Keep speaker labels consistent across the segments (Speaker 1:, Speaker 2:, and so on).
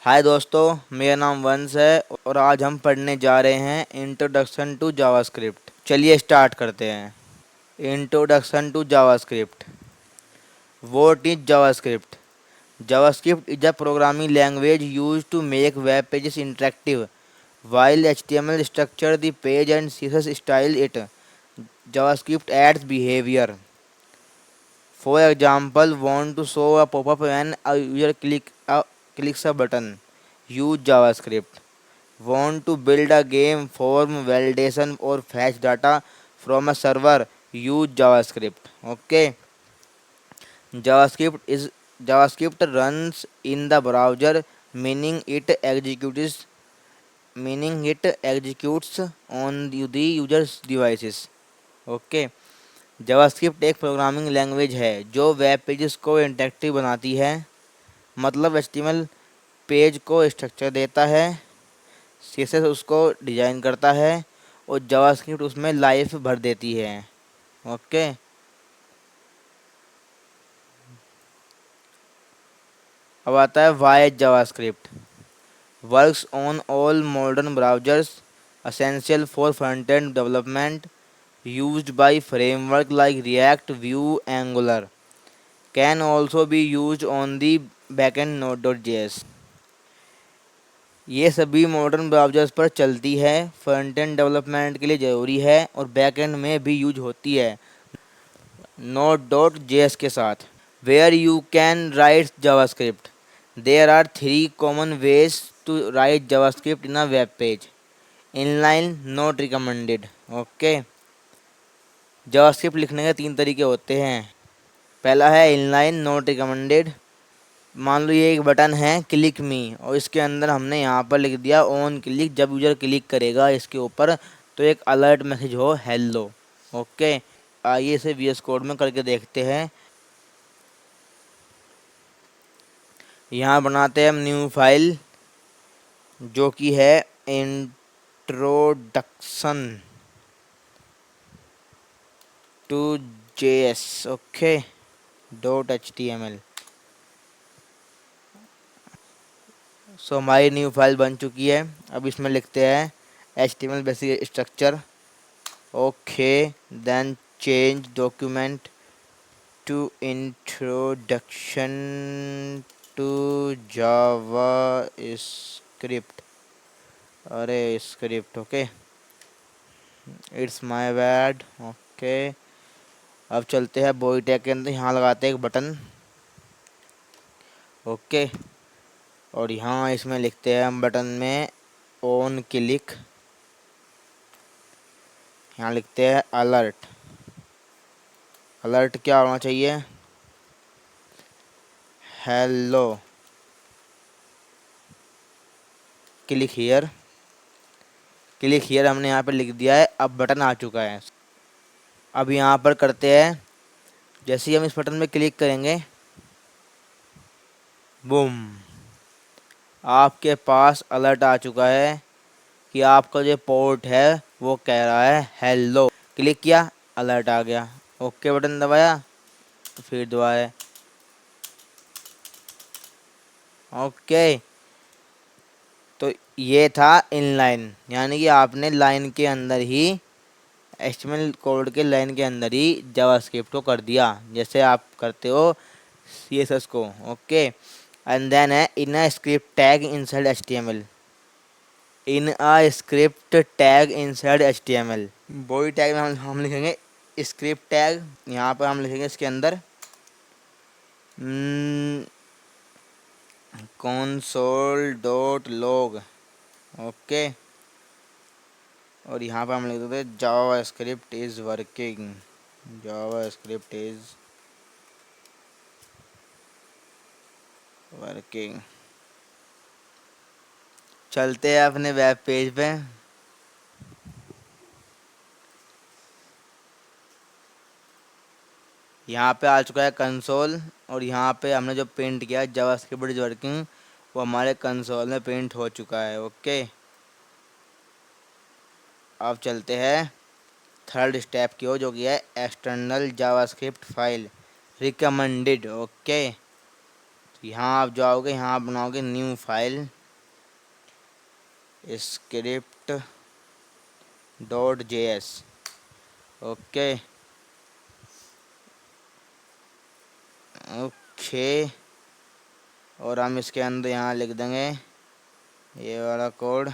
Speaker 1: हाय दोस्तों, मेरा नाम वंश है और आज हम पढ़ने जा रहे हैं इंट्रोडक्शन टू जावास्क्रिप्ट। चलिए स्टार्ट करते हैं। Introduction to JavaScript. What is JavaScript? JavaScript is a programming language used to make web pages interactive. While HTML structure the page and CSS style it, JavaScript adds behavior. For example, want to show a pop-up when a user clicks a button. Use JavaScript. Want to build a game, form validation or fetch data from a server? Use JavaScript. Okay. JavaScript is JavaScript runs in the browser, meaning it executes on the user's devices. Okay. JavaScript एक programming language है जो web pages को interactive बनाती है। मतलब HTML page को structure देता है, सीएसएस उसको डिज़ाइन करता है और जावास्क्रिप्ट उसमें लाइफ भर देती है। ओके। अब आता है why JavaScript. Works on all modern browsers, essential for front end development, used by framework like React, Vue, Angular. Can also be used on the backend node.js। ये सभी मॉडर्न ब्राउज़र्स पर चलती है, फ्रंट एंड डेवलपमेंट के लिए ज़रूरी है और बैक एंड में भी यूज होती है node.js के साथ। Where you can write JavaScript. There are 3 common ways to write JavaScript in a web page. Inline, not recommended. Okay. JavaScript लिखने के 3 तरीके होते हैं। पहला है इनलाइन, नॉट रिकमेंडेड। मान लो ये एक बटन है क्लिक मी और इसके अंदर हमने यहाँ पर लिख दिया ऑन क्लिक। जब यूज़र क्लिक करेगा इसके ऊपर तो एक अलर्ट मैसेज हो हेलो। ओके। आइए इसे वीएस कोड में करके देखते हैं। यहाँ बनाते हैं हम न्यू फाइल जो कि है introduction to JS. Okay. .html। So हमारी न्यू फाइल बन चुकी है। अब इसमें लिखते हैं HTML basic structure. Okay. Then change document to introduction to JavaScript. अरे script. Okay, it's my bad. Okay. अब चलते हैं बॉडी टैग के अंदर, यहाँ लगाते हैं एक बटन। ओके। और यहाँ इसमें लिखते हैं हम बटन में ऑन क्लिक। यहाँ लिखते हैं अलर्ट। अलर्ट क्या होना चाहिए? Hello, click here. Click here हमने यहाँ पे लिख दिया है। अब बटन आ चुका है। अब यहाँ पर करते हैं, जैसे ही हम इस बटन में क्लिक करेंगे, बूम, आपके पास अलर्ट आ चुका है कि आपका जो पोर्ट है वो कह रहा है हेलो। क्लिक किया, अलर्ट आ गया। ओके बटन दबाया तो फिर दबाया। ओके। तो ये था इनलाइन, यानी कि आपने लाइन के अंदर ही HTML कोड के लाइन के अंदर ही जावास्क्रिप्ट को कर दिया, जैसे आप करते हो CSS को। ओके। एंड देन है in a script tag inside HTML। In a script tag inside HTML। Body tag में हम लिखेंगे स्क्रिप्ट टैग। यहाँ पर हम लिखेंगे इसके अंदर console.log। ओके। और यहाँ पर हम लिख देते हैं JavaScript is working. JavaScript is working. चलते हैं अपने वेब पेज पे। यहाँ पे आ चुका है कंसोल और यहाँ पे हमने जो प्रिंट किया जावास्क्रिप्ट इज वर्किंग वो हमारे कंसोल में प्रिंट हो चुका है। ओके। अब चलते हैं थर्ड स्टेप की ओर, जो कि है external JavaScript file recommended. Okay. यहाँ आप जाओगे, यहाँ आप बनाओगे new file script .js। Okay okay, और हम इसके अंदर यहाँ लिख देंगे ये वाला कोड।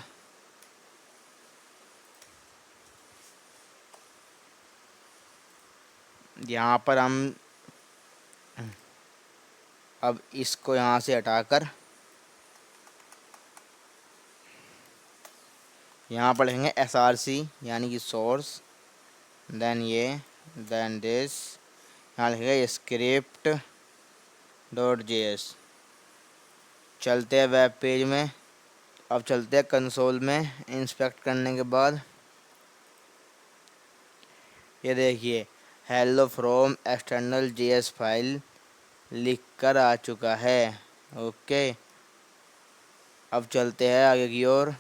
Speaker 1: यहाँ पर हम अब इसको यहाँ से हटाकर यहाँ पर लिखेंगे src यानी कि सोर्स, देन ये, देन दिस, यहाँ लिखेगा स्क्रिप्ट .js। चलते हैं वेब पेज में। अब चलते हैं कंसोल में। इंस्पेक्ट करने के बाद ये देखिए hello from external JS file लिख कर आ चुका है। ओके, अब चलते हैं आगे की ओर।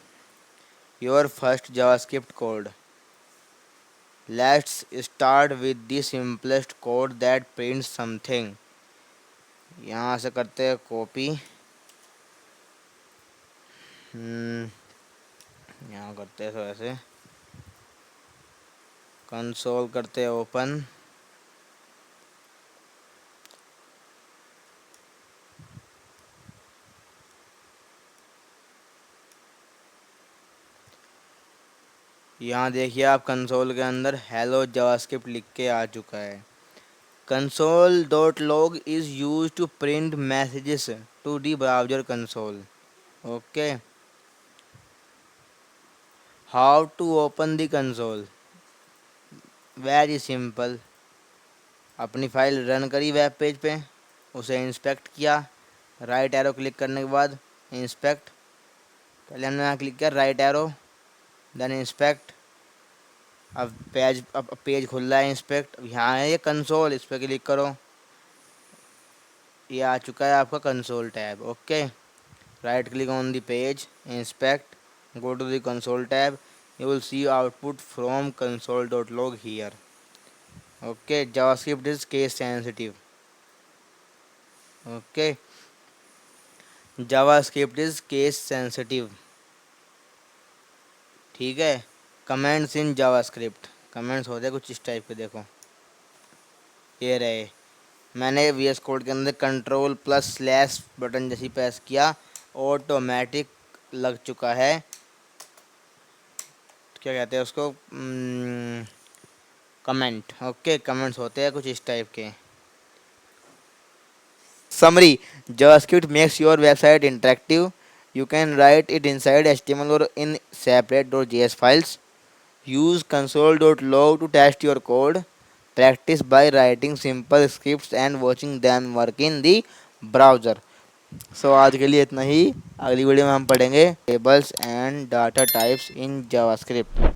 Speaker 1: Your first JavaScript code. Let's start with the simplest code that print something. यहाँ से करते हैं कॉपी, यहाँ करते हैं तो ऐसे, कंसोल करते हैं ओपन। यहाँ देखिए आप कंसोल के अंदर हेलो जावास्क्रिप्ट लिख के आ चुका है। console.log is used to print messages to the browser console. Okay, how to open the console? Very simple. अपनी फाइल रन करी वेब पेज पे, उसे इंस्पेक्ट किया, राइट एरो क्लिक करने के बाद इंस्पेक्ट, पहले हमने यहाँ क्लिक किया राइट एरो, देन इंस्पेक्ट। अब पेज खुल रहा है इंस्पेक्ट। यहाँ है ये कंसोल, इस पर क्लिक करो, ये आ चुका है आपका console tab. Okay, right click on the page, inspect, go to the console tab, you will see output from console.log here. Okay, JavaScript is case sensitive. Okay, JavaScript is case sensitive. ठीक है। Comments in JavaScript, comments होते हैं कुछ इस type के, देखो ये रहे। मैंने VS कोड के अंदर कंट्रोल+/ बटन जैसी प्रेस किया, ऑटोमेटिक लग चुका है, क्या कहते हैं उसको, कमेंट। ओके, कमेंट्स होते हैं कुछ इस टाइप के। Summary, JavaScript makes your website interactive. You can write it inside HTML और in separate .js files. Use console.log to test your code. Practice by writing simple scripts and watching them work in the browser. So आज के लिए इतना ही। अगली video में हम पढ़ेंगे tables and data types in JavaScript.